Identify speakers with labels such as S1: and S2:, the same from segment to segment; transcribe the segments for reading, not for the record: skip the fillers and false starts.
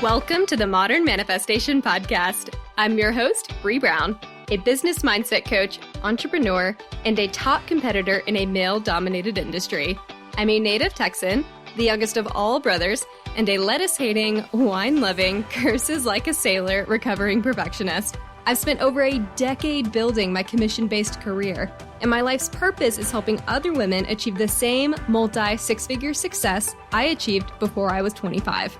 S1: Welcome to the Modern Manifestation Podcast. I'm your host, Bre Brown, a business mindset coach, entrepreneur, and a top competitor in a male-dominated industry. I'm a native Texan, the youngest of all brothers, and a lettuce-hating, wine-loving, curses-like-a-sailor recovering perfectionist. I've spent over a decade building my commission-based career, and my life's purpose is helping other women achieve the same multi-six-figure success I achieved before I was 25.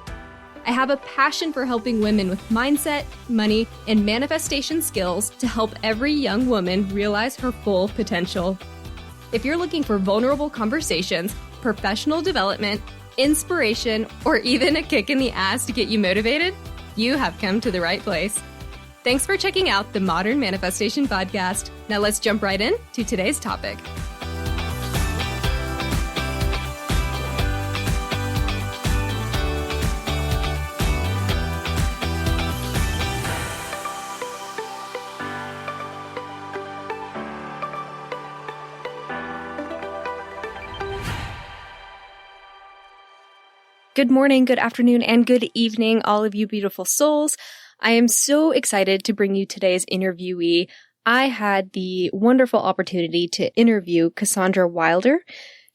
S1: I have a passion for helping women with mindset, money, and manifestation skills to help every young woman realize her full potential. If you're looking for vulnerable conversations, professional development, inspiration, or even a kick in the ass to get you motivated, you have come to the right place. Thanks for checking out the Modern Manifestation Podcast. Now let's jump right in to today's topic. Good morning, good afternoon, and good evening, all of you beautiful souls. I am so excited to bring you today's interviewee. I had the wonderful opportunity to interview Cassandra Wilder,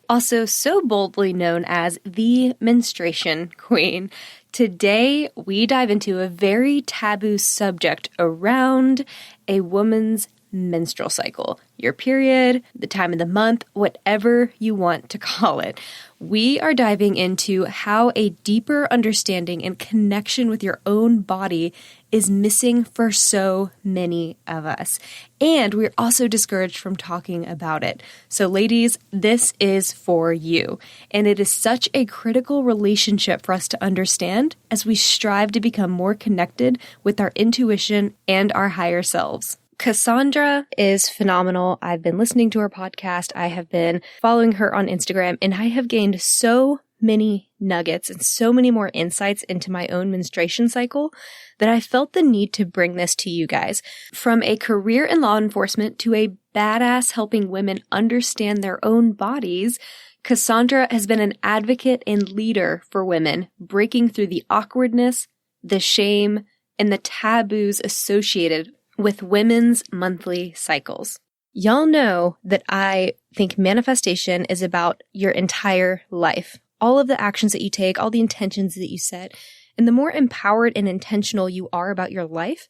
S1: also so boldly known as the Menstruation Queen. Today, we dive into a very taboo subject around a woman's menstrual cycle, your period, the time of the month, whatever you want to call it. We are diving into how a deeper understanding and connection with your own body is missing for so many of us. And we're also discouraged from talking about it. So ladies, this is for you. And it is such a critical relationship for us to understand as we strive to become more connected with our intuition and our higher selves. Cassandra is phenomenal. I've been listening to her podcast. I have been following her on Instagram, and I have gained so many nuggets and so many more insights into my own menstruation cycle that I felt the need to bring this to you guys. From a career in law enforcement to a badass helping women understand their own bodies, Cassandra has been an advocate and leader for women, breaking through the awkwardness, the shame, and the taboos associated with women's monthly cycles. Y'all know that I think manifestation is about your entire life. All of the actions that you take, all the intentions that you set, and the more empowered and intentional you are about your life,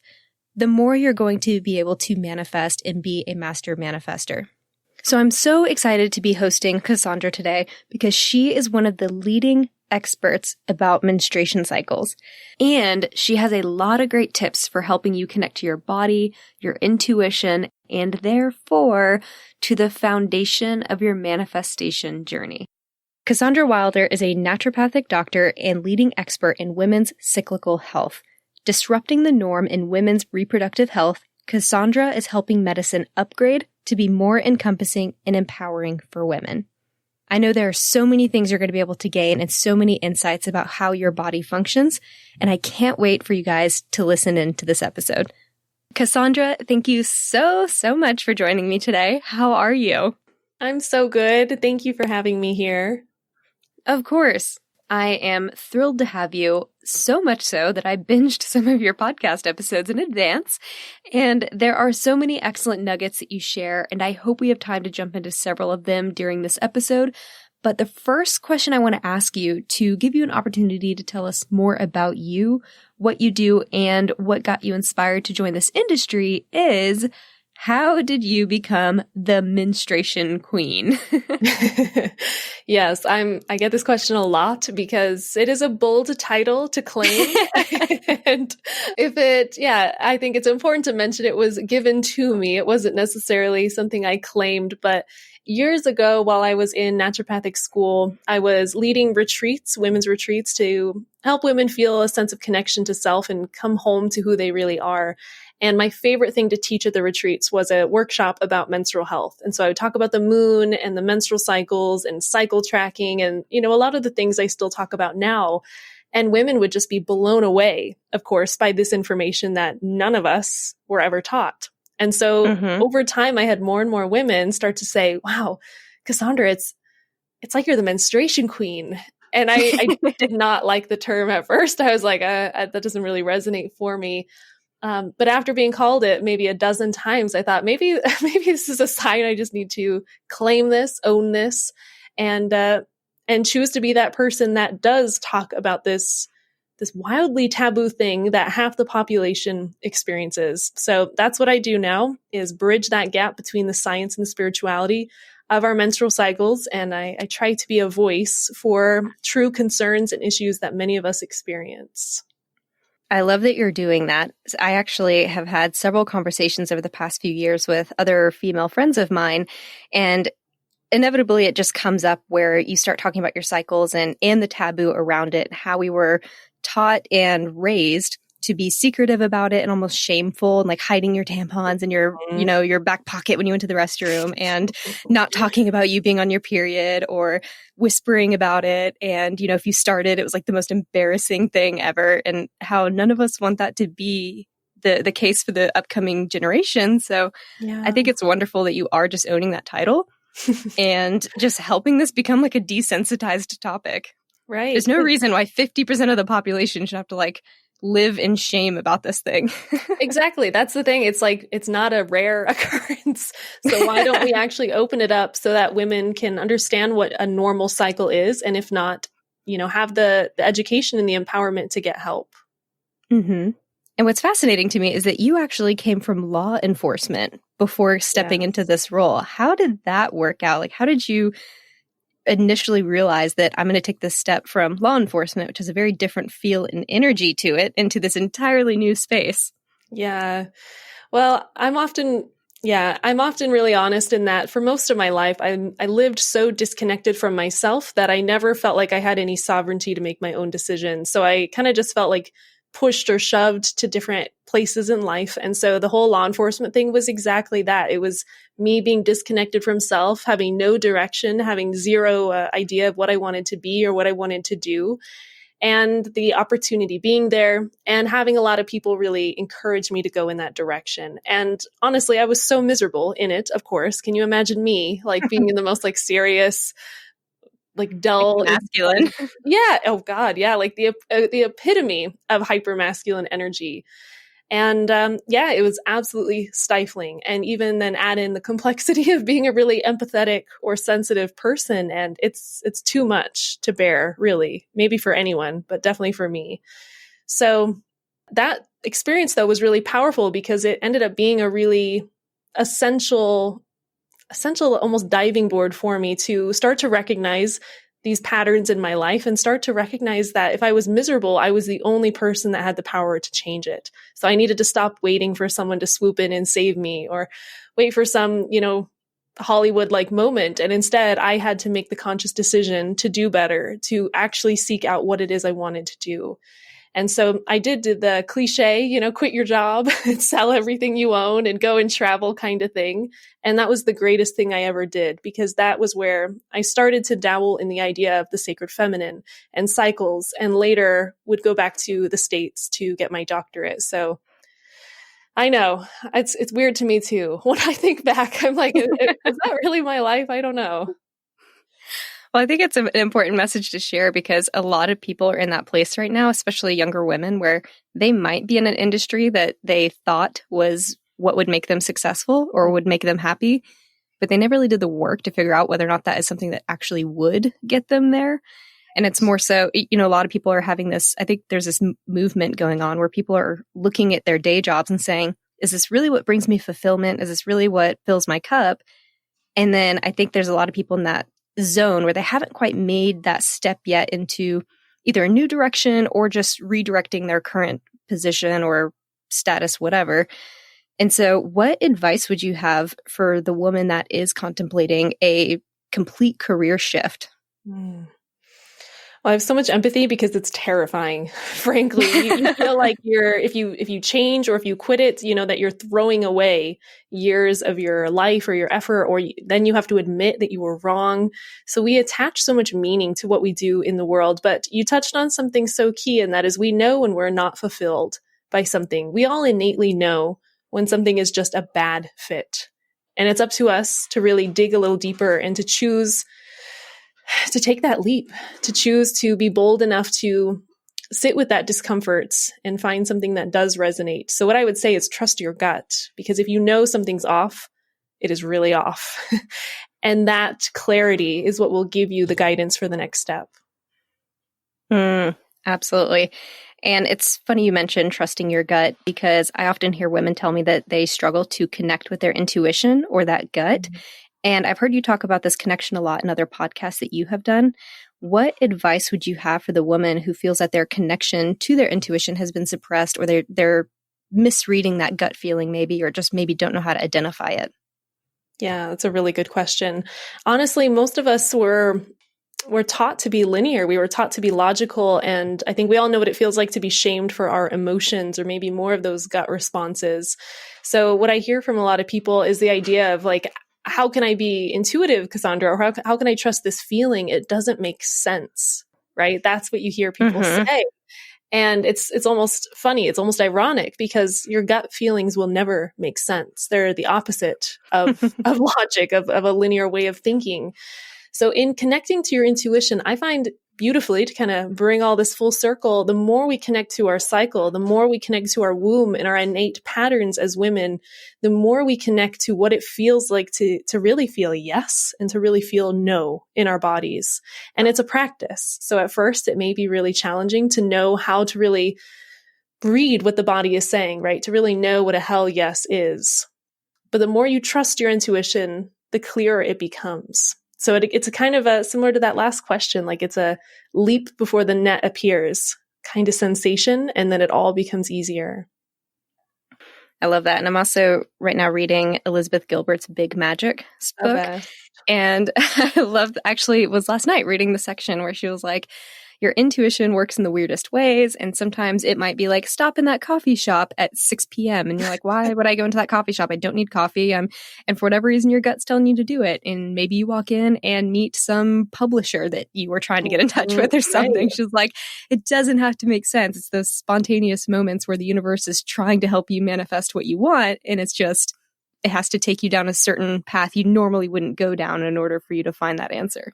S1: the more you're going to be able to manifest and be a master manifester. So I'm so excited to be hosting Cassandra today because she is one of the leading experts about menstruation cycles. And she has a lot of great tips for helping you connect to your body, your intuition, and therefore to the foundation of your manifestation journey. Cassandra Wilder is a naturopathic doctor and leading expert in women's cyclical health. Disrupting the norm in women's reproductive health, Cassandra is helping medicine upgrade to be more encompassing and empowering for women. I know there are so many things you're going to be able to gain and so many insights about how your body functions, and I can't wait for you guys to listen into this episode. Cassandra, thank you so much for joining me today. How are you?
S2: I'm so good. Thank you for having me here.
S1: Of course. I am thrilled to have you, so much so that I binged some of your podcast episodes in advance. And there are so many excellent nuggets that you share, and I hope we have time to jump into several of them during this episode. But the first question I want to ask you, to give you an opportunity to tell us more about you, what you do, and what got you inspired to join this industry is, how did you become the Menstruation Queen?
S2: Yes, I get this question a lot because it is a bold title to claim. And I think it's important to mention it was given to me. It wasn't necessarily something I claimed, but years ago, while I was in naturopathic school, I was leading retreats, women's retreats, to help women feel a sense of connection to self and come home to who they really are. And my favorite thing to teach at the retreats was a workshop about menstrual health. And so I would talk about the moon and the menstrual cycles and cycle tracking and, a lot of the things I still talk about now. And women would just be blown away, of course, by this information that none of us were ever taught. And so over time, I had more and more women start to say, wow, Cassandra, it's like you're the menstruation queen. And I did not like the term at first. I was like, that doesn't really resonate for me. But after being called it maybe a dozen times, I thought maybe this is a sign I just need to claim this, own this, and choose to be that person that does talk about this wildly taboo thing that half the population experiences. So that's what I do now, is bridge that gap between the science and the spirituality of our menstrual cycles. And I try to be a voice for true concerns and issues that many of us experience.
S1: I love that you're doing that. I actually have had several conversations over the past few years with other female friends of mine, and inevitably it just comes up where you start talking about your cycles and the taboo around it, how we were taught and raised to be secretive about it and almost shameful, and like hiding your tampons in your, your back pocket when you went to the restroom, and not talking about you being on your period or whispering about it. And, if you started, it was like the most embarrassing thing ever, and how none of us want that to be the case for the upcoming generation. So I think it's wonderful that you are just owning that title and just helping this become like a desensitized topic.
S2: Right.
S1: There's no reason why 50% of the population should have to like live in shame about this thing.
S2: Exactly. That's the thing. It's like, it's not a rare occurrence. So why don't we actually open it up so that women can understand what a normal cycle is? And if not, have the education and the empowerment to get help.
S1: Mm-hmm. And what's fascinating to me is that you actually came from law enforcement before stepping into this role. How did that work out? Like, how did you initially realize that I'm going to take this step from law enforcement, which has a very different feel and energy to it, into this entirely new space?
S2: Yeah. Well, I'm often really honest in that for most of my life, I lived so disconnected from myself that I never felt like I had any sovereignty to make my own decisions. So I kind of just felt like pushed or shoved to different places in life. And so the whole law enforcement thing was exactly that. It was me being disconnected from self, having no direction, having zero idea of what I wanted to be or what I wanted to do. And the opportunity being there and having a lot of people really encourage me to go in that direction. And honestly, I was so miserable in it, of course. Can you imagine me like being in the most like serious, like dull,
S1: masculine?
S2: Yeah. Oh God. Yeah. Like the epitome of hyper masculine energy. And it was absolutely stifling. And even then add in the complexity of being a really empathetic or sensitive person. And it's too much to bear, really, maybe for anyone, but definitely for me. So that experience, though, was really powerful because it ended up being a really essential almost diving board for me to start to recognize these patterns in my life and start to recognize that if I was miserable, I was the only person that had the power to change it. So I needed to stop waiting for someone to swoop in and save me or wait for some, Hollywood-like moment. And instead, I had to make the conscious decision to do better, to actually seek out what it is I wanted to do. And so I did the cliche, quit your job and sell everything you own and go and travel kind of thing. And that was the greatest thing I ever did, because that was where I started to dabble in the idea of the sacred feminine and cycles, and later would go back to the States to get my doctorate. So I know it's weird to me too. When I think back, I'm like, is that really my life? I don't know.
S1: Well, I think it's an important message to share, because a lot of people are in that place right now, especially younger women, where they might be in an industry that they thought was what would make them successful or would make them happy, but they never really did the work to figure out whether or not that is something that actually would get them there. And it's more so, a lot of people are having this, I think there's this movement going on where people are looking at their day jobs and saying, is this really what brings me fulfillment? Is this really what fills my cup? And then I think there's a lot of people in that zone where they haven't quite made that step yet into either a new direction or just redirecting their current position or status, whatever. And so what advice would you have for the woman that is contemplating a complete career shift?
S2: Well, I have so much empathy because it's terrifying. Frankly, you feel like if you change or if you quit it, that you're throwing away years of your life or your effort, or then you have to admit that you were wrong. So we attach so much meaning to what we do in the world. But you touched on something so key, and that is we know when we're not fulfilled by something. We all innately know when something is just a bad fit. And it's up to us to really dig a little deeper and to choose to take that leap, to choose to be bold enough to sit with that discomfort and find something that does resonate. So what I would say is trust your gut, because if you know something's off, it is really off. And that clarity is what will give you the guidance for the next step.
S1: Absolutely. And it's funny you mentioned trusting your gut, because I often hear women tell me that they struggle to connect with their intuition or that gut. Mm-hmm. And I've heard you talk about this connection a lot in other podcasts that you have done. What advice would you have for the woman who feels that their connection to their intuition has been suppressed, or they're misreading that gut feeling maybe, or just maybe don't know how to identify it?
S2: Yeah, that's a really good question. Honestly, most of us were taught to be linear. We were taught to be logical. And I think we all know what it feels like to be shamed for our emotions, or maybe more of those gut responses. So what I hear from a lot of people is the idea of like, how can I be intuitive, Cassandra? Or how can I trust this feeling? It doesn't make sense, right? That's what you hear people say. And it's almost funny. It's almost ironic, because your gut feelings will never make sense. They're the opposite of logic, of a linear way of thinking. So in connecting to your intuition, I find beautifully, to kind of bring all this full circle, the more we connect to our cycle, the more we connect to our womb and our innate patterns as women, the more we connect to what it feels like to really feel yes and to really feel no in our bodies. And it's a practice. So at first, it may be really challenging to know how to really read what the body is saying, right? To really know what a hell yes is. But the more you trust your intuition, the clearer it becomes. So it's a kind of similar to that last question, like it's a leap before the net appears kind of sensation, and then it all becomes easier.
S1: I love that. And I'm also right now reading Elizabeth Gilbert's Big Magic book. And I loved, actually, it was last night reading the section where she was like, your intuition works in the weirdest ways. And sometimes it might be like, stop in that coffee shop at 6 p.m. And you're like, why would I go into that coffee shop? I don't need coffee. And for whatever reason, your gut's telling you to do it. And maybe you walk in and meet some publisher that you were trying to get in touch with or something. Right. She's like, it doesn't have to make sense. It's those spontaneous moments where the universe is trying to help you manifest what you want. And it's just, it has to take you down a certain path you normally wouldn't go down in order for you to find that answer.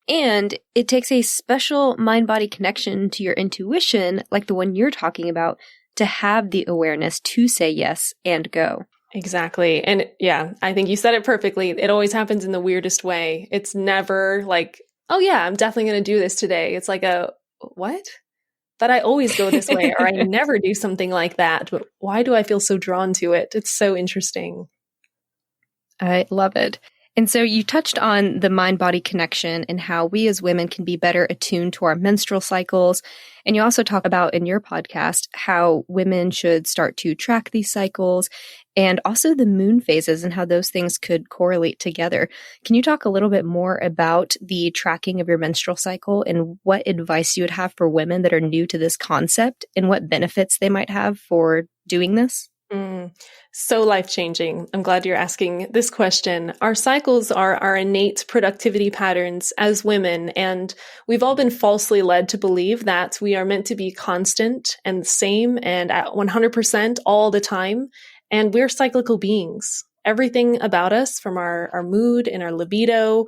S1: And it takes a special mind-body connection to your intuition, like the one you're talking about, to have the awareness to say yes and go.
S2: Exactly. And yeah, I think you said it perfectly. It always happens in the weirdest way. It's never like, oh yeah, I'm definitely going to do this today. It's like what? But I always go this way, or I never do something like that. But why do I feel so drawn to it? It's so interesting.
S1: I love it. And so you touched on the mind-body connection and how we as women can be better attuned to our menstrual cycles. And you also talk about in your podcast how women should start to track these cycles, and also the moon phases and how those things could correlate together. Can you talk a little bit more about the tracking of your menstrual cycle and what advice you would have for women that are new to this concept and what benefits they might have for doing this?
S2: So life-changing. I'm glad you're asking this question. Our cycles are our innate productivity patterns as women, and we've all been falsely led to believe that we are meant to be constant and the same and at 100% all the time. And we're cyclical beings. Everything about us, from our mood and our libido,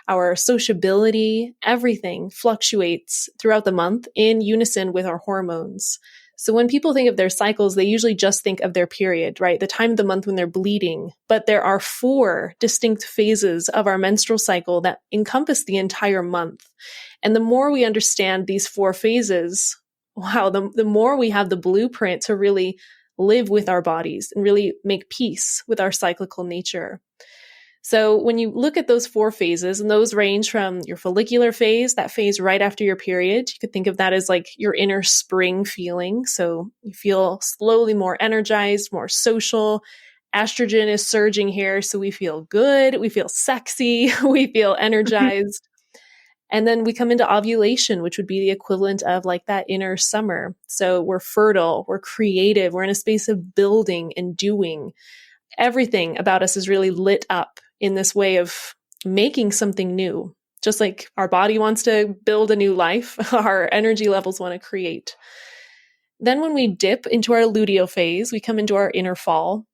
S2: our sociability, everything fluctuates throughout the month in unison with our hormones. So when people think of their cycles, they usually just think of their period, right? The time of the month when they're bleeding. But there are 4 distinct phases of our menstrual cycle that encompass the entire month. And the more we understand these 4 phases, wow, the more we have the blueprint to really live with our bodies and really make peace with our cyclical nature. So when you look at those 4 phases, and those range from your follicular phase, that phase right after your period, you could think of that as like your inner spring feeling. So you feel slowly more energized, more social. Estrogen is surging here, so we feel good, we feel sexy, we feel energized. And then we come into ovulation, which would be the equivalent of like that inner summer. So we're fertile, we're creative, we're in a space of building and doing. Everything about us is really lit up in this way of making something new. Just like our body wants to build a new life, our energy levels want to create. Then when we dip into our luteal phase, we come into our inner fall.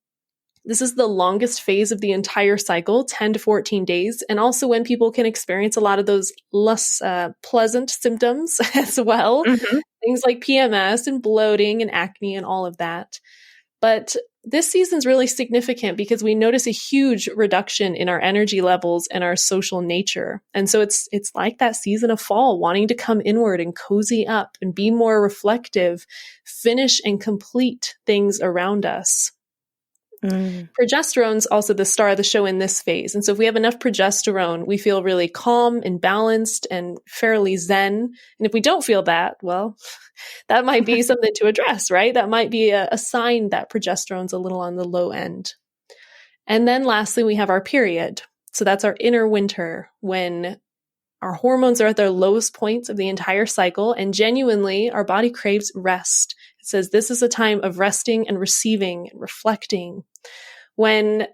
S2: This is the longest phase of the entire cycle, 10 to 14 days, and also when people can experience a lot of those less pleasant symptoms as well.
S1: Mm-hmm.
S2: Things like PMS and bloating and acne and all of that. But this season's really significant because we notice a huge reduction in our energy levels and our social nature. And so it's like that season of fall, wanting to come inward and cozy up and be more reflective, finish and complete things around us. Progesterone's also the star of the show in this phase. And so if we have enough progesterone, we feel really calm and balanced and fairly zen. And if we don't feel that, well, that might be something to address, right? That might be a sign that progesterone's a little on the low end. And then lastly, we have our period. So that's our inner winter, when our hormones are at their lowest points of the entire cycle, and genuinely our body craves rest. It says this is a time of resting and receiving and reflecting, when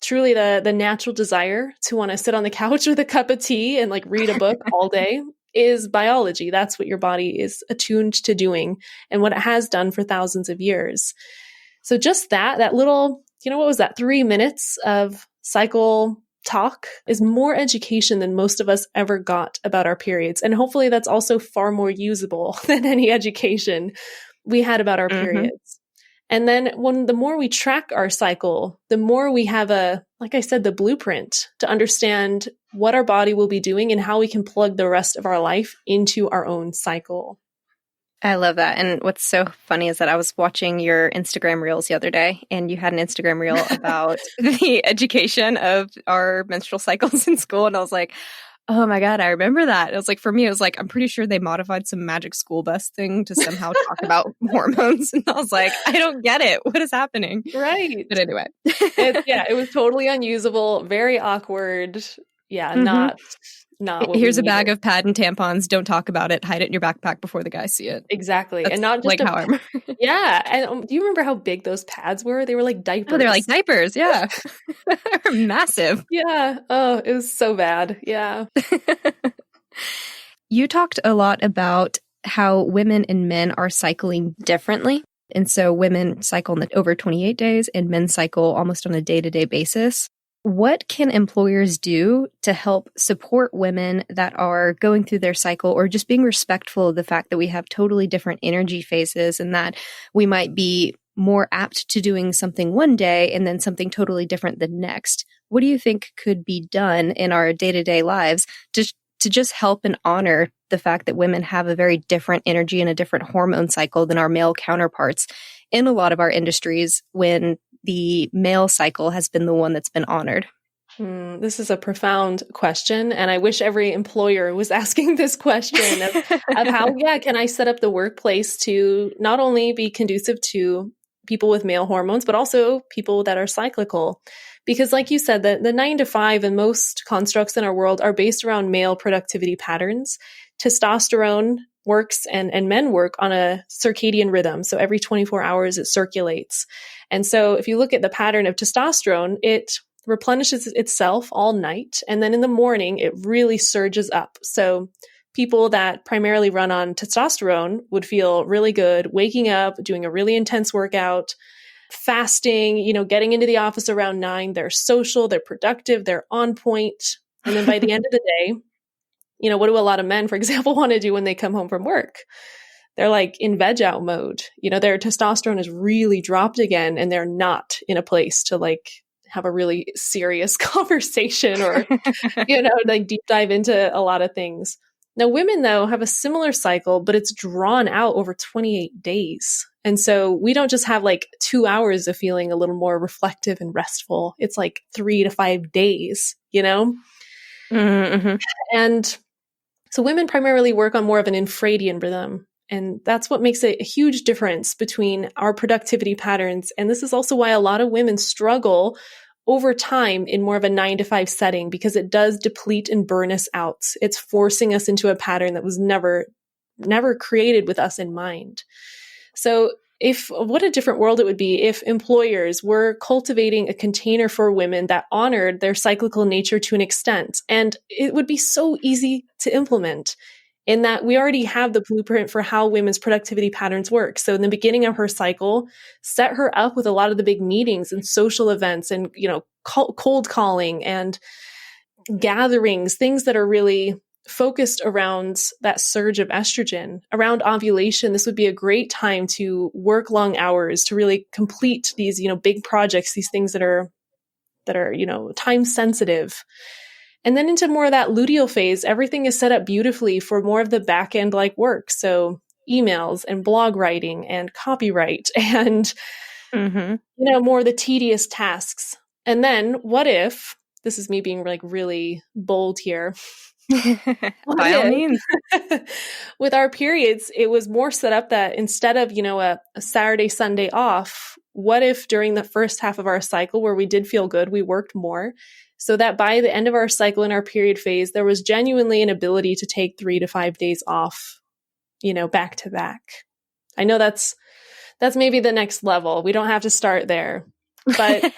S2: truly the natural desire to want to sit on the couch with a cup of tea and like read a book all day is biology. That's what your body is attuned to doing and what it has done for thousands of years. So just that little, what was that, 3 minutes of cycle talk is more education than most of us ever got about our periods. And hopefully that's also far more usable than any education we had about our periods. And then the more we track our cycle, the more we have like I said, the blueprint to understand what our body will be doing and how we can plug the rest of our life into our own cycle.
S1: I love that. And what's so funny is that I was watching your Instagram reels the other day, and you had an Instagram reel about the education of our menstrual cycles in school. And I was like, oh my God, I remember that. It was like, for me, it was like, I'm pretty sure they modified some magic school bus thing to somehow talk about hormones. And I was like, I don't get it. What is happening?
S2: Right.
S1: But anyway.
S2: It was totally unusable, very awkward. Yeah, not what
S1: here's a bag of pad and tampons. Don't talk about it. Hide it in your backpack before the guys see it.
S2: Exactly.
S1: That's
S2: and not just
S1: like how I remember.
S2: Yeah. And do you remember how big those pads were? They were like diapers.
S1: Oh, they're like diapers. Yeah. They're massive.
S2: Yeah. Oh, it was so bad. Yeah.
S1: You talked a lot about how women and men are cycling differently. And so women cycle over 28 days and men cycle almost on a day-to-day basis. What can employers do to help support women that are going through their cycle, or just being respectful of the fact that we have totally different energy phases and that we might be more apt to doing something one day and then something totally different the next? What do you think could be done in our day-to-day lives to just help and honor the fact that women have a very different energy and a different hormone cycle than our male counterparts in a lot of our industries, when the male cycle has been the one that's been honored?
S2: This is a profound question. And I wish every employer was asking this question of how, can I set up the workplace to not only be conducive to people with male hormones, but also people that are cyclical. Because like you said, the 9 to 5 and most constructs in our world are based around male productivity patterns. Testosterone works and men work on a circadian rhythm. So every 24 hours it circulates. And so if you look at the pattern of testosterone, it replenishes itself all night. And then in the morning, it really surges up. So people that primarily run on testosterone would feel really good waking up, doing a really intense workout, fasting, getting into the office around 9. They're social, they're productive, they're on point. And then by the end of the day, what do a lot of men, for example, want to do when they come home from work? They're like in veg out mode. Their testosterone is really dropped again, and they're not in a place to like have a really serious conversation or, like deep dive into a lot of things. Now, women, though, have a similar cycle, but it's drawn out over 28 days. And so we don't just have like 2 hours of feeling a little more reflective and restful. It's like 3 to 5 days,
S1: Mm-hmm.
S2: And so women primarily work on more of an infradian rhythm. And that's what makes a huge difference between our productivity patterns. And this is also why a lot of women struggle over time in more of a 9 to 5 setting, because it does deplete and burn us out. It's forcing us into a pattern that was never created with us in mind. So what a different world it would be if employers were cultivating a container for women that honored their cyclical nature to an extent. And it would be so easy to implement. in that we already have the blueprint for how women's productivity patterns work. So in the beginning of her cycle, set her up with a lot of the big meetings and social events and, cold calling and gatherings, things that are really focused around that surge of estrogen. Around ovulation, this would be a great time to work long hours to really complete these, big projects, these things that are, time sensitive. And then into more of that luteal phase, everything is set up beautifully for more of the back end like work. So emails and blog writing and copyright and, more of the tedious tasks. And then what if, this is me being like really bold here.
S1: By all means.
S2: With our periods, it was more set up that instead of, a Saturday, Sunday off, what if during the first half of our cycle where we did feel good, we worked more? So that by the end of our cycle in our period phase, there was genuinely an ability to take 3 to 5 days off, back to back. I know that's maybe the next level. We don't have to start there, but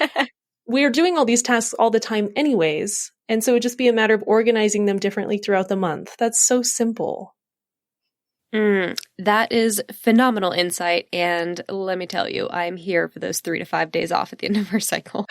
S2: we're doing all these tasks all the time anyways. And so it would just be a matter of organizing them differently throughout the month. That's so simple.
S1: That is phenomenal insight. And let me tell you, I'm here for those 3 to 5 days off at the end of our cycle.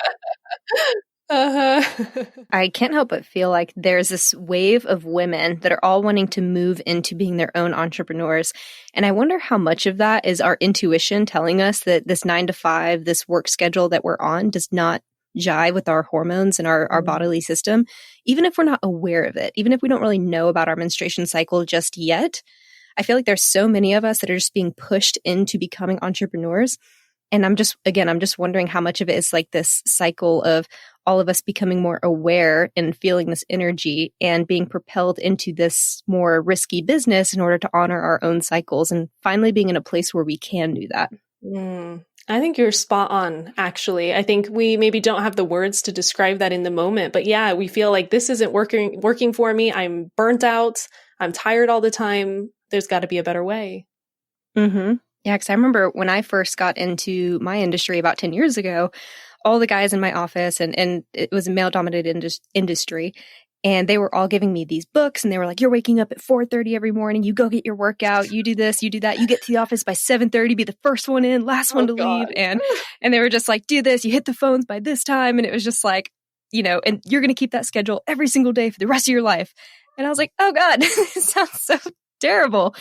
S1: I can't help but feel like there's this wave of women that are all wanting to move into being their own entrepreneurs. And I wonder how much of that is our intuition telling us that this 9 to 5, this work schedule that we're on does not jive with our hormones and our bodily system, even if we're not aware of it, even if we don't really know about our menstruation cycle just yet. I feel like there's so many of us that are just being pushed into becoming entrepreneurs. And I'm just wondering how much of it is like this cycle of all of us becoming more aware and feeling this energy and being propelled into this more risky business in order to honor our own cycles and finally being in a place where we can do that.
S2: I think you're spot on, actually. I think we maybe don't have the words to describe that in the moment, but yeah, we feel like this isn't working for me. I'm burnt out. I'm tired all the time. There's got to be a better way.
S1: Yeah, because I remember when I first got into my industry about 10 years ago, all the guys in my office, and it was a male-dominated industry, and they were all giving me these books, and they were like, you're waking up at 4:30 every morning, you go get your workout, you do this, you do that, you get to the office by 7:30, be the first one in, last one to leave, and they were just like, do this, you hit the phones by this time, and it was just like, and you're going to keep that schedule every single day for the rest of your life. And I was like, oh God, this sounds so terrible.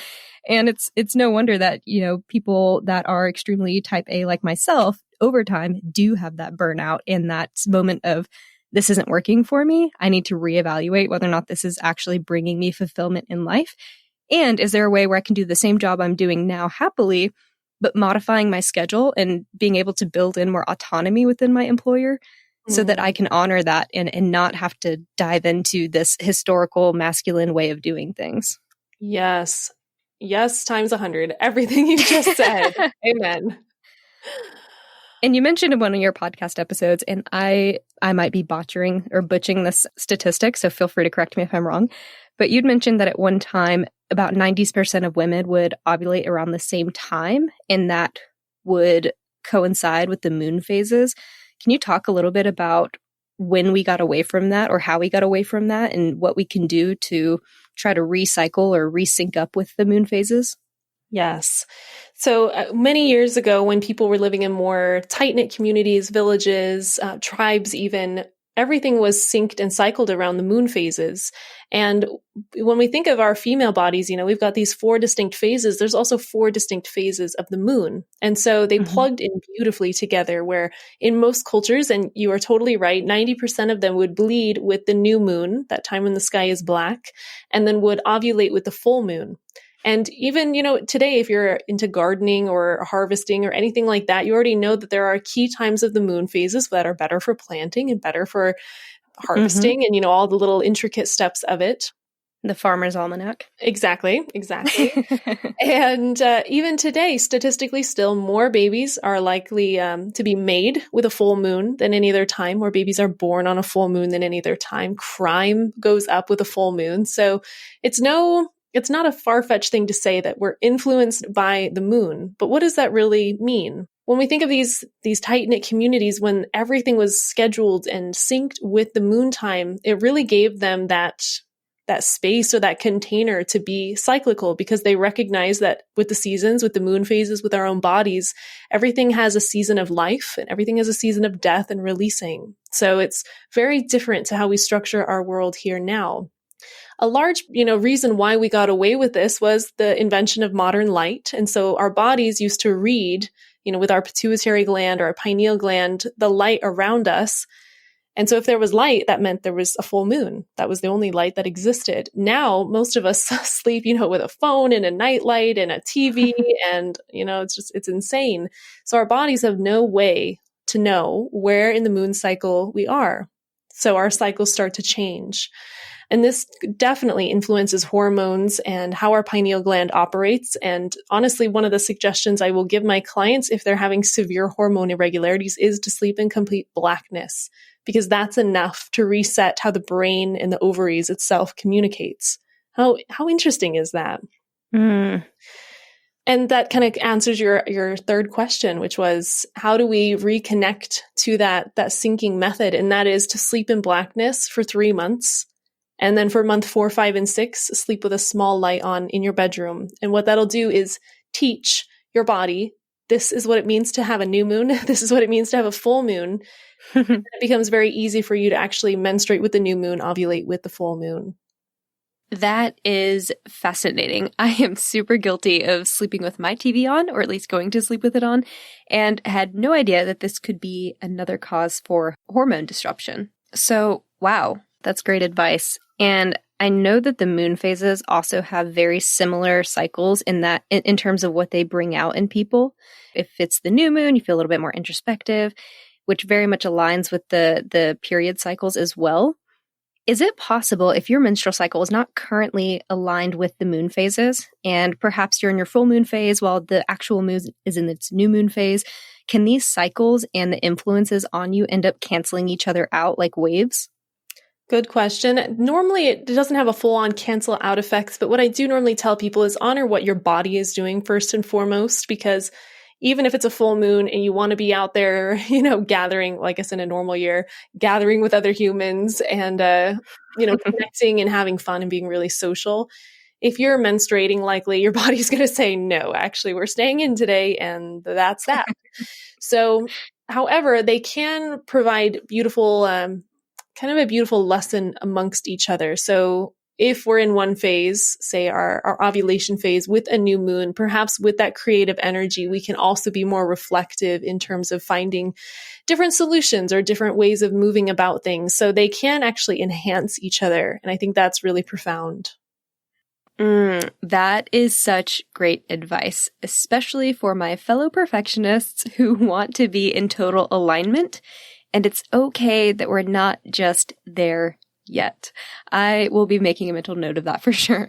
S1: And it's no wonder that, people that are extremely type A like myself over time do have that burnout and that moment of this isn't working for me. I need to reevaluate whether or not this is actually bringing me fulfillment in life. And is there a way where I can do the same job I'm doing now happily, but modifying my schedule and being able to build in more autonomy within my employer so that I can honor that and not have to dive into this historical masculine way of doing things?
S2: Yes. Yes, times 100. Everything you just said. Amen.
S1: And you mentioned in one of your podcast episodes, and I might be butchering this statistic, so feel free to correct me if I'm wrong, but you'd mentioned that at one time, about 90% of women would ovulate around the same time, and that would coincide with the moon phases. Can you talk a little bit about when we got away from that or how we got away from that and what we can do to try to recycle or resync up with the moon phases?
S2: Yes. So many years ago, when people were living in more tight-knit communities, villages, tribes even, everything was synced and cycled around the moon phases. And when we think of our female bodies, we've got these 4 distinct phases. There's also 4 distinct phases of the moon. And so they plugged in beautifully together, where in most cultures, and you are totally right, 90% of them would bleed with the new moon, that time when the sky is black, and then would ovulate with the full moon. And even, today, if you're into gardening or harvesting or anything like that, you already know that there are key times of the moon phases that are better for planting and better for harvesting and, all the little intricate steps of it.
S1: The Farmer's Almanac.
S2: Exactly. And even today, statistically still, more babies are likely to be made with a full moon than any other time. More babies are born on a full moon than any other time. Crime goes up with a full moon. So it's not a far-fetched thing to say that we're influenced by the moon. But what does that really mean? When we think of these tight-knit communities, when everything was scheduled and synced with the moon time, it really gave them that that space or that container to be cyclical, because they recognize that with the seasons, with the moon phases, with our own bodies, everything has a season of life and everything has a season of death and releasing. So it's very different to how we structure our world here now. A large, reason why we got away with this was the invention of modern light. And so our bodies used to read, with our pituitary gland or our pineal gland, the light around us. And so if there was light, that meant there was a full moon. That was the only light that existed. Now, most of us sleep, with a phone and a nightlight and a TV and, it's insane. So our bodies have no way to know where in the moon cycle we are. So our cycles start to change. And this definitely influences hormones and how our pineal gland operates. And honestly, one of the suggestions I will give my clients if they're having severe hormone irregularities is to sleep in complete blackness, because that's enough to reset how the brain and the ovaries itself communicates. How interesting is that?
S1: Mm.
S2: And that kind of answers your third question, which was, how do we reconnect to that syncing method? And that is to sleep in blackness for 3 months. And then for month 4, 5, and 6, sleep with a small light on in your bedroom. And what that'll do is teach your body, this is what it means to have a new moon. This is what it means to have a full moon. It becomes very easy for you to actually menstruate with the new moon, ovulate with the full moon.
S1: That is fascinating. I am super guilty of sleeping with my TV on, or at least going to sleep with it on, and had no idea that this could be another cause for hormone disruption. So, wow, that's great advice. And I know that the moon phases also have very similar cycles in terms of what they bring out in people. If it's the new moon, you feel a little bit more introspective, which very much aligns with the period cycles as well. Is it possible, if your menstrual cycle is not currently aligned with the moon phases, and perhaps you're in your full moon phase while the actual moon is in its new moon phase, can these cycles and the influences on you end up canceling each other out like waves?
S2: Good question. Normally, it doesn't have a full-on cancel out effects, but what I do normally tell people is honor what your body is doing first and foremost, because even if it's a full moon and you want to be out there, gathering, like I said, in a normal year, gathering with other humans and, connecting and having fun and being really social, if you're menstruating, likely your body's going to say, no, actually, we're staying in today, and that's that. So, however, they can provide beautiful, kind of a beautiful lesson amongst each other. So if we're in one phase, say our ovulation phase with a new moon, perhaps with that creative energy, we can also be more reflective in terms of finding different solutions or different ways of moving about things. So they can actually enhance each other. And I think that's really profound.
S1: That is such great advice, especially for my fellow perfectionists who want to be in total alignment. And it's okay that we're not just there yet. I will be making a mental note of that for sure.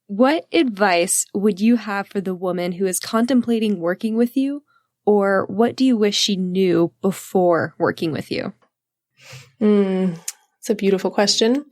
S1: What advice would you have for the woman who is contemplating working with you, or what do you wish she knew before working with you?
S2: It's a beautiful question.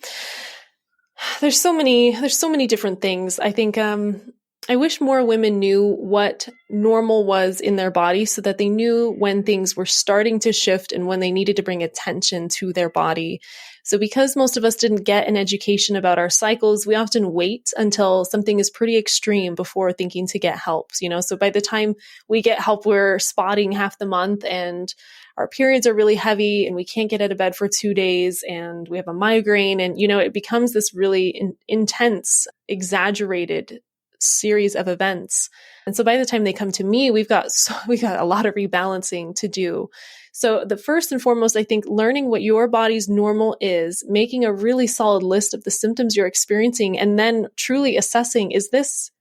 S2: There's so many different things. I think I wish more women knew what normal was in their body so that they knew when things were starting to shift and when they needed to bring attention to their body. So because most of us didn't get an education about our cycles, we often wait until something is pretty extreme before thinking to get help. So by the time we get help, we're spotting half the month and our periods are really heavy and we can't get out of bed for 2 days and we have a migraine. And, it becomes this really intense, exaggerated series of events. And so by the time they come to me, we got a lot of rebalancing to do. So the first and foremost, I think learning what your body's normal is, making a really solid list of the symptoms you're experiencing, and then truly assessing, is this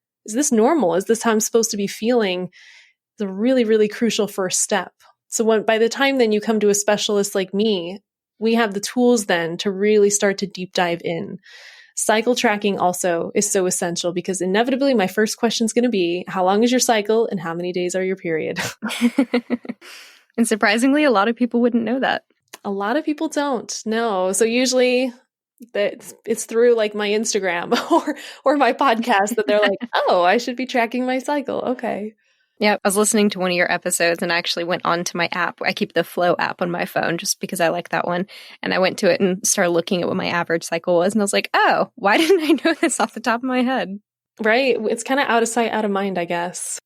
S2: normal? Is this how I'm supposed to be feeling? It's a really, really crucial first step. So by the time then you come to a specialist like me, we have the tools then to really start to deep dive in. Cycle tracking also is so essential because inevitably my first question is going to be, how long is your cycle and how many days are your period?
S1: And surprisingly, a lot of people wouldn't know that.
S2: A lot of people don't know. So usually it's through like my Instagram or my podcast that they're like, oh, I should be tracking my cycle. Okay.
S1: Yeah, I was listening to one of your episodes and I actually went onto my app. I keep the Flow app on my phone just because I like that one. And I went to it and started looking at what my average cycle was. And I was like, oh, why didn't I know this off the top of my head?
S2: Right. It's kind of out of sight, out of mind, I guess.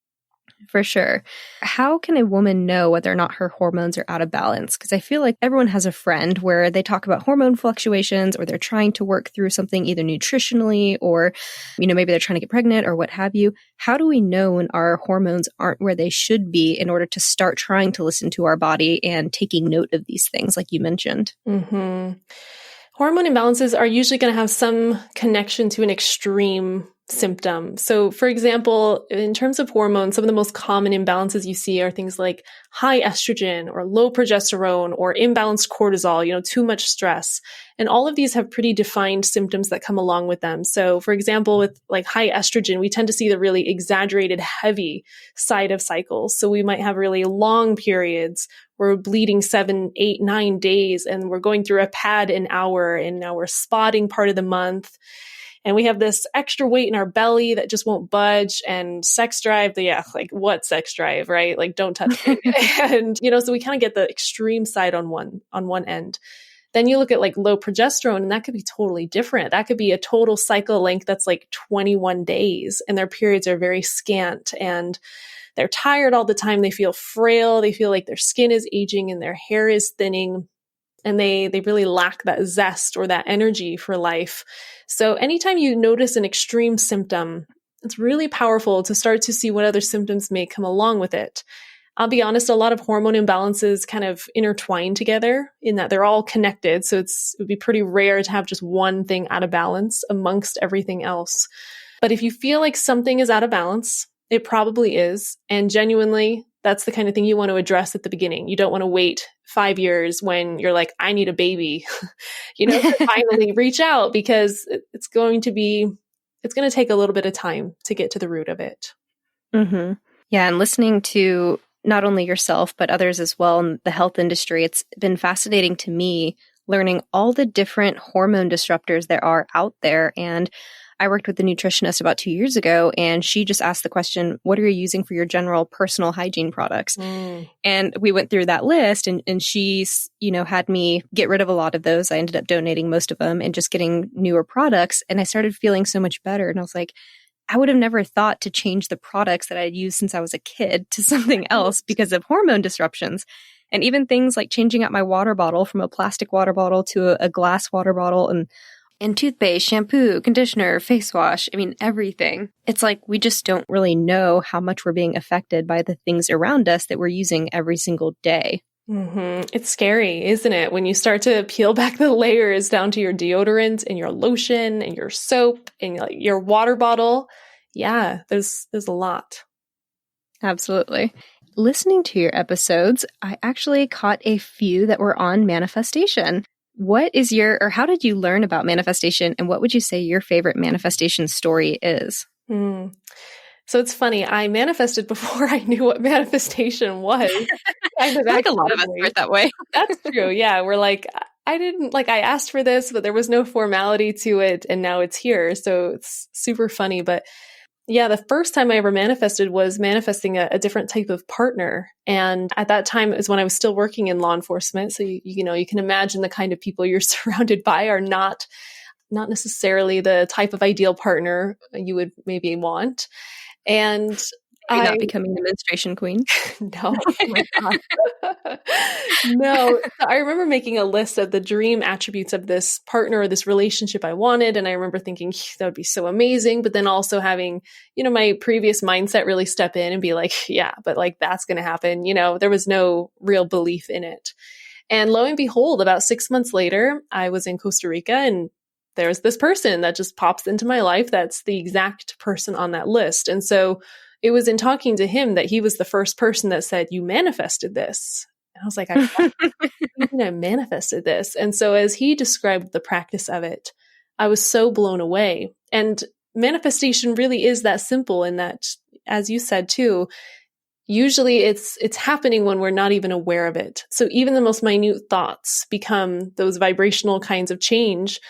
S1: For sure. How can a woman know whether or not her hormones are out of balance? Because I feel like everyone has a friend where they talk about hormone fluctuations or they're trying to work through something either nutritionally or, maybe they're trying to get pregnant or what have you. How do we know when our hormones aren't where they should be in order to start trying to listen to our body and taking note of these things like you mentioned?
S2: Mm-hmm. Hormone imbalances are usually going to have some connection to an extreme symptom. So, for example, in terms of hormones, some of the most common imbalances you see are things like high estrogen or low progesterone or imbalanced cortisol, too much stress. And all of these have pretty defined symptoms that come along with them. So, for example, with like high estrogen, we tend to see the really exaggerated, heavy side of cycles. So we might have really long periods. We're bleeding 7, 8, 9 days, and we're going through a pad an hour, and now we're spotting part of the month. And we have this extra weight in our belly that just won't budge, and sex drive. Like what sex drive, right? Like don't touch me. And, so we kind of get the extreme side on one end. Then you look at like low progesterone, and that could be totally different. That could be a total cycle length that's like 21 days, and their periods are very scant, and they're tired all the time. They feel frail. They feel like their skin is aging and their hair is thinning. And they really lack that zest or that energy for life. So anytime you notice an extreme symptom, it's really powerful to start to see what other symptoms may come along with it. I'll be honest, a lot of hormone imbalances kind of intertwine together in that they're all connected. So it would be pretty rare to have just one thing out of balance amongst everything else. But if you feel like something is out of balance, it probably is. And genuinely, that's the kind of thing you want to address at the beginning. You don't want to wait 5 years when you're like, I need a baby, to finally reach out, because it's going to take a little bit of time to get to the root of it.
S1: Mm-hmm. Yeah. And listening to not only yourself, but others as well in the health industry, it's been fascinating to me learning all the different hormone disruptors there are out there. And I worked with a nutritionist about 2 years ago, and she just asked the question, what are you using for your general personal hygiene products? And we went through that list, and she's, had me get rid of a lot of those. I ended up donating most of them and just getting newer products. And I started feeling so much better. And I was like, I would have never thought to change the products that I'd used since I was a kid to something else because of hormone disruptions. And even things like changing out my water bottle from a plastic water bottle to a glass water bottle, and toothpaste, shampoo, conditioner, face wash. I mean, everything. It's like we just don't really know how much we're being affected by the things around us that we're using every single day.
S2: Mm-hmm. It's scary, isn't it? When you start to peel back the layers down to your deodorant and your lotion and your soap and your water bottle. Yeah, there's a lot.
S1: Absolutely. Listening to your episodes, I actually caught a few that were on manifestation. What is how did you learn about manifestation, and what would you say your favorite manifestation story is?
S2: So it's funny, I manifested before I knew what manifestation was.
S1: I think a lot of us are that way.
S2: That's true. Yeah. We're like, I asked for this, but there was no formality to it, and now it's here. So it's super funny. But yeah, the first time I ever manifested was manifesting a different type of partner. And at that time, it was when I was still working in law enforcement. So, you can imagine the kind of people you're surrounded by are not necessarily the type of ideal partner you would maybe want. And
S1: You're not becoming the menstruation queen.
S2: No. Oh my God. No. I remember making a list of the dream attributes of this partner or this relationship I wanted. And I remember thinking that would be so amazing. But then also having, my previous mindset really step in and be like, yeah, but like that's going to happen. There was no real belief in it. And lo and behold, about 6 months later, I was in Costa Rica, and there's this person that just pops into my life. That's the exact person on that list. And so it was in talking to him that he was the first person that said, you manifested this. And I was like, I manifested this. And so as he described the practice of it, I was so blown away. And manifestation really is that simple, in that, as you said too, usually it's happening when we're not even aware of it. So even the most minute thoughts become those vibrational kinds of change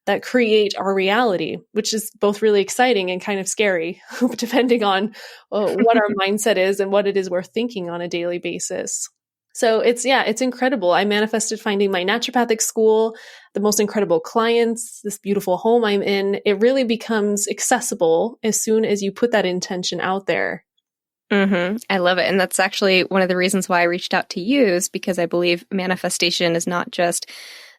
S2: that create our reality, which is both really exciting and kind of scary, depending on what our mindset is and what it is we're thinking on a daily basis. So it's incredible. I manifested finding my naturopathic school, the most incredible clients, this beautiful home I'm in. It really becomes accessible as soon as you put that intention out there.
S1: I love it. And that's actually one of the reasons why I reached out to you, is because I believe manifestation is not just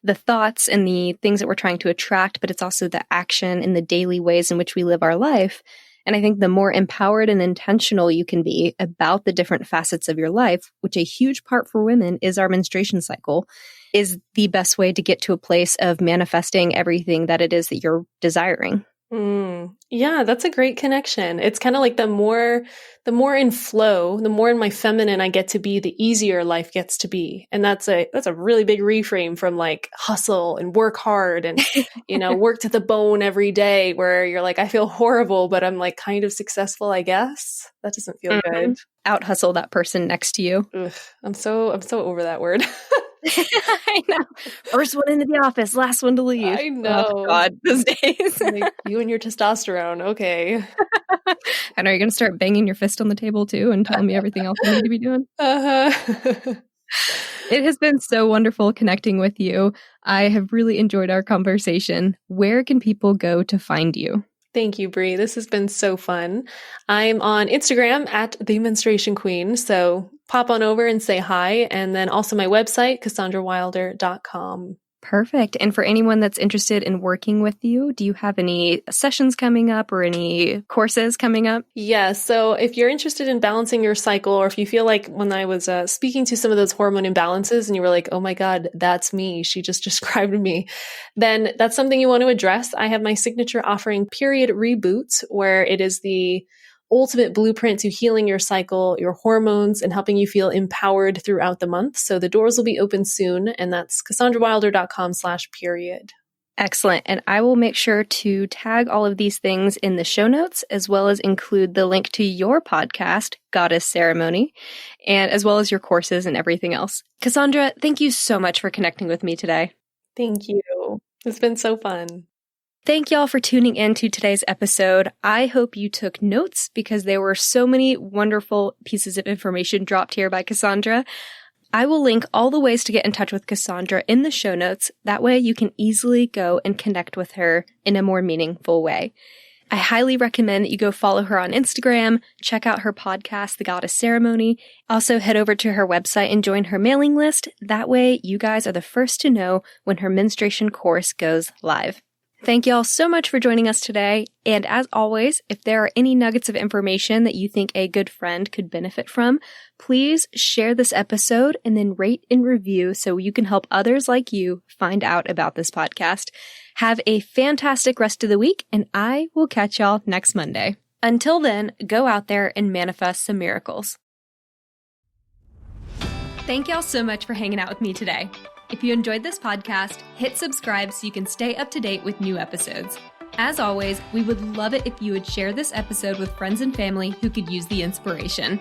S1: the thoughts and the things that we're trying to attract, but it's also the action and the daily ways in which we live our life. And I think the more empowered and intentional you can be about the different facets of your life, which a huge part for women is our menstruation cycle, is the best way to get to a place of manifesting everything that it is that you're desiring.
S2: Yeah, that's a great connection. It's kind of like the more in flow, the more in my feminine I get to be, the easier life gets to be. And that's a really big reframe from like hustle and work hard and, work to the bone every day, where you're like, I feel horrible, but I'm like kind of successful, I guess. That doesn't feel good.
S1: Out hustle that person next to you.
S2: Ugh, I'm so over that word.
S1: I know. First one into the office, last one to leave.
S2: I know.
S1: Oh, God, those days.
S2: Like, you and your testosterone. Okay.
S1: And are you going to start banging your fist on the table too and telling me everything else I need to be doing? It has been so wonderful connecting with you. I have really enjoyed our conversation. Where can people go to find you?
S2: Thank you, Bre. This has been so fun. I'm on Instagram at the Menstruation Queen, so pop on over and say hi. And then also my website, CassandraWilder.com.
S1: Perfect. And for anyone that's interested in working with you, do you have any sessions coming up or any courses coming up?
S2: Yeah. So if you're interested in balancing your cycle, or if you feel like when I was speaking to some of those hormone imbalances and you were like, oh my God, that's me, she just described me, then that's something you want to address. I have my signature offering, Period Reboot, where it is the ultimate blueprint to healing your cycle, your hormones, and helping you feel empowered throughout the month. So the doors will be open soon, and that's CassandraWilder.com/period.
S1: Excellent. And I will make sure to tag all of these things in the show notes, as well as include the link to your podcast, Goddess Ceremony, and as well as your courses and everything else. Cassandra, thank you so much for connecting with me today.
S2: Thank you. It's been so fun.
S1: Thank y'all for tuning in to today's episode. I hope you took notes, because there were so many wonderful pieces of information dropped here by Cassandra. I will link all the ways to get in touch with Cassandra in the show notes. That way you can easily go and connect with her in a more meaningful way. I highly recommend that you go follow her on Instagram, check out her podcast, The Goddess Ceremony. Also head over to her website and join her mailing list. That way you guys are the first to know when her menstruation course goes live. Thank y'all so much for joining us today. And as always, if there are any nuggets of information that you think a good friend could benefit from, please share this episode and then rate and review so you can help others like you find out about this podcast. Have a fantastic rest of the week, and I will catch y'all next Monday. Until then, go out there and manifest some miracles. Thank y'all so much for hanging out with me today. If you enjoyed this podcast, hit subscribe so you can stay up to date with new episodes. As always, we would love it if you would share this episode with friends and family who could use the inspiration.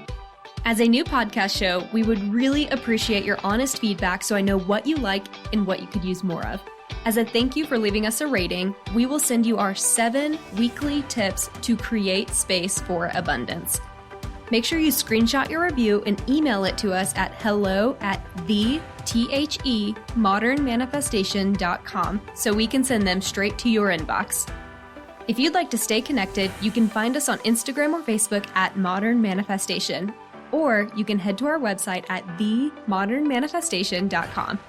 S1: As a new podcast show, we would really appreciate your honest feedback so I know what you like and what you could use more of. As a thank you for leaving us a rating, we will send you our 7 weekly tips to create space for abundance. Make sure you screenshot your review and email it to us at hello@themodernmanifestation.com so we can send them straight to your inbox. If you'd like to stay connected, you can find us on Instagram or Facebook at Modern Manifestation, or you can head to our website at themodernmanifestation.com.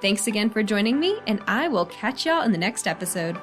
S1: Thanks again for joining me, and I will catch y'all in the next episode.